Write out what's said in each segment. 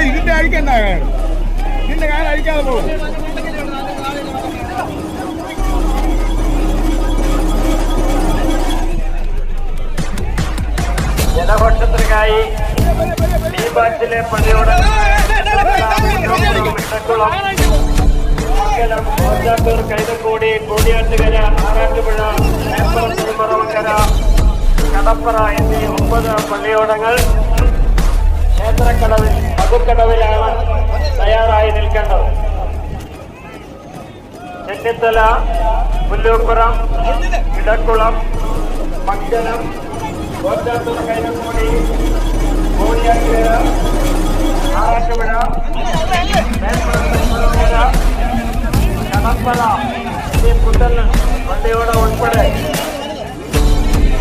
ഇതിന്റെ അഴിക്കണ്ട ഇതിന്റെ കാര്യം അഴിക്കാതെ പോകും. ജനപക്ഷത്തിനായി ദീപാഞ്ചിലെ പള്ളിയോട് കോച്ചാട്ടൂർ, കൈതക്കോടി, കോടിയാട്ടുകര, ആറാട്ടുപുഴ, നേപ്പറം, തിരുമറവക്കര, കടപ്പറ എന്നീ 9 പള്ളിയോടങ്ങൾ ക്ഷേത്രക്കടവിൽ വകുക്കടവിലാണ് തയ്യാറായി നിൽക്കേണ്ടത്. ചെന്നിത്തല, പുല്ലൂപ്പുറം, ഇടക്കുളം, മംഗലം, കോച്ചാട്ടൂർ, കൈതക്കോടി, കോടിയാട്ടുകര, ആറാട്ടുപുഴ, നേപ്പറം, തിരുമറവക്കര, കടപ്പറ എന്നീ പുത്തൻ പള്ളിയോടം ഉൾപ്പെടെ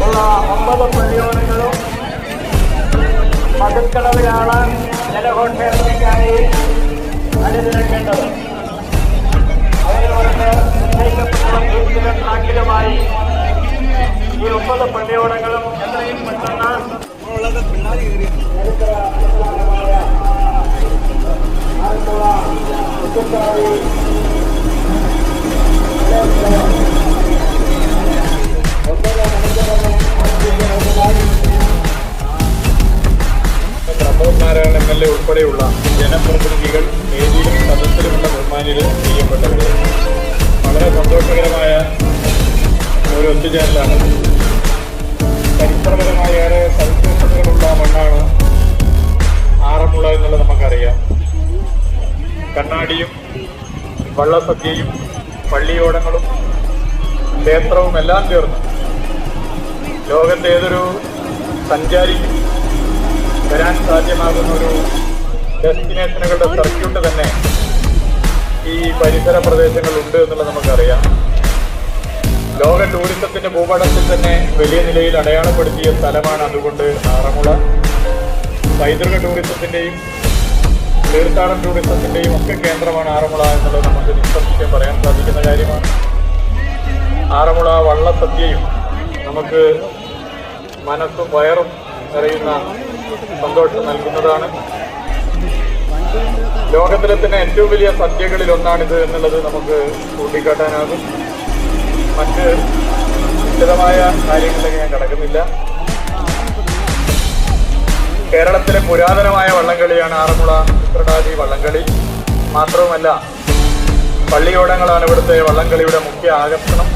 ഉള്ള 9 പള്ളിയോടങ്ങളും മതിൽക്കടവിലാണ് ജലഘോഷയാത്രയ്ക്കായി അണിനിരക്കേണ്ടത്. അതിനുപുറത്ത് ട്രാക്കിലുമായി ഈ 9 പള്ളിയോടങ്ങളും എത്രയും പെട്ടെന്ന് പ്രമോദ് MLA ഉൾപ്പെടെയുള്ള ജനപ്രതിനിധികൾ വേദിയിലും സദസ്സിലുമുള്ള ബഹുമാനികൾ ചെയ്യപ്പെട്ടവർ വളരെ സന്തോഷകരമായ ഒരു ഒത്തുചേരലാണ്. ചരിത്രപരമായ ഏറെ സവിശേഷതകളുള്ള മണ്ണാണ് ആറന്മുള എന്നുള്ളത് നമുക്കറിയാം. കണ്ണാടിയും വള്ളസദ്യയും പള്ളിയോടങ്ങളും ക്ഷേത്രവും എല്ലാം ചേർന്ന് ലോകത്തെ ഏതൊരു സഞ്ചാരിക്കും വരാൻ സാധ്യമാകുന്ന ഒരു ഡെസ്റ്റിനേഷനുകളുടെ സർക്യൂട്ട് തന്നെ ഈ പരിസര പ്രദേശങ്ങളുണ്ട് എന്നുള്ളത് നമുക്കറിയാം. ലോക ടൂറിസത്തിന്റെ ഭൂപടത്തിൽ തന്നെ വലിയ നിലയിൽ അടയാളപ്പെടുത്തിയ സ്ഥലമാണ് അതുകൊണ്ട് ആറന്മുള. പൈതൃക ടൂറിസത്തിന്റെയും തീർത്ഥാടന ടൂറിസത്തിന്റെയും ഒക്കെ കേന്ദ്രമാണ് ആറന്മുള എന്നുള്ളത് നമുക്ക് നിസ്സംശയം പറയാൻ സാധിക്കുന്ന കാര്യമാണ്. ആറന്മുള വള്ളസദ്യയും നമുക്ക് മനസ്സും വയറും നിറയുന്ന സന്തോഷം നൽകുന്നതാണ്. ലോകത്തിലെ തന്നെ ഏറ്റവും വലിയ സദ്യകളിൽ ഒന്നാണിത് എന്നുള്ളത് നമുക്ക് ചൂണ്ടിക്കാട്ടാനാകും. മറ്റ് വിശദമായ കാര്യങ്ങളിലേക്ക് ഞാൻ കടക്കുന്നില്ല. കേരളത്തിലെ പുരാതനമായ വള്ളംകളിയാണ് ആറന്മുള ഉത്രട്ടാതി വള്ളംകളി. മാത്രവുമല്ല പള്ളിയോടങ്ങളാണ് ഇവിടുത്തെ വള്ളംകളിയുടെ മുഖ്യ ആകർഷണം.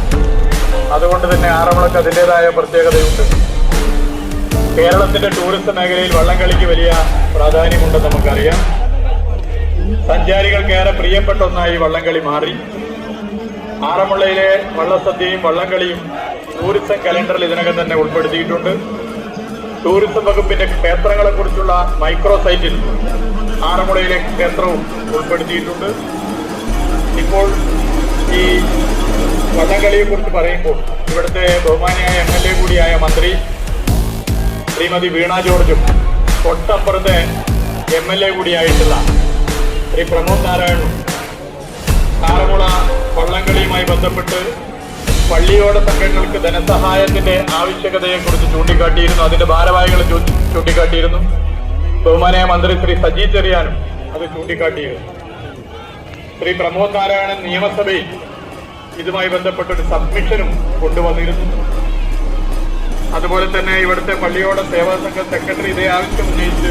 അതുകൊണ്ട് തന്നെ ആറന്മുളക്ക് അതിൻ്റെതായ പ്രത്യേകതയുണ്ട്. കേരളത്തിന്റെ ടൂറിസം മേഖലയിൽ വള്ളംകളിക്ക് വലിയ പ്രാധാന്യമുണ്ടെന്ന് നമുക്കറിയാം. സഞ്ചാരികൾക്കേറെ പ്രിയപ്പെട്ട ഒന്നായി വള്ളംകളി മാറി. ആറന്മുളയിലെ വള്ളസദ്യയും വള്ളംകളിയും ടൂറിസം കലണ്ടറിൽ ഇതിനകം തന്നെ ഉൾപ്പെടുത്തിയിട്ടുണ്ട്. ടൂറിസം വകുപ്പിന്റെ ക്ഷേത്രങ്ങളെക്കുറിച്ചുള്ള മൈക്രോ സൈറ്റിൽ ആറന്മുളയിലെ ക്ഷേത്രവും ഉൾപ്പെടുത്തിയിട്ടുണ്ട്. ഇപ്പോൾ ഈ വള്ളംകളിയെക്കുറിച്ച് പറയുമ്പോൾ ഇവിടുത്തെ ബഹുമാനിയായ MLA കൂടിയായ മന്ത്രി ശ്രീമതി വീണ ജോർജും തൊട്ടപ്പുറത്തെ MLA കൂടിയായിട്ടുള്ള ശ്രീ പ്രമോദ് നാരായണനും ആറന്മുള വള്ളംകളിയുമായി ബന്ധപ്പെട്ട് പള്ളിയോട സംഘങ്ങൾക്ക് ധനസഹായത്തിന്റെ ആവശ്യകതയെക്കുറിച്ച് ചൂണ്ടിക്കാട്ടിയിരുന്നു. അതിന്റെ ഭാരവാഹികളെ ചൂണ്ടിക്കാട്ടിയിരുന്നു. ബഹുമാനായ മന്ത്രി ശ്രീ സജി ചെറിയാനും അത് ചൂണ്ടിക്കാട്ടിയിരുന്നു. ശ്രീ പ്രമോദ് നാരായണൻ നിയമസഭയിൽ ഇതുമായി ബന്ധപ്പെട്ടൊരു സബ്മിഷനും കൊണ്ടുവന്നിരുന്നു. അതുപോലെ തന്നെ ഇവിടുത്തെ പള്ളിയോട സേവാ സംഘ സെക്രട്ടറി ഇതേ ആവശ്യം ഉന്നയിച്ച്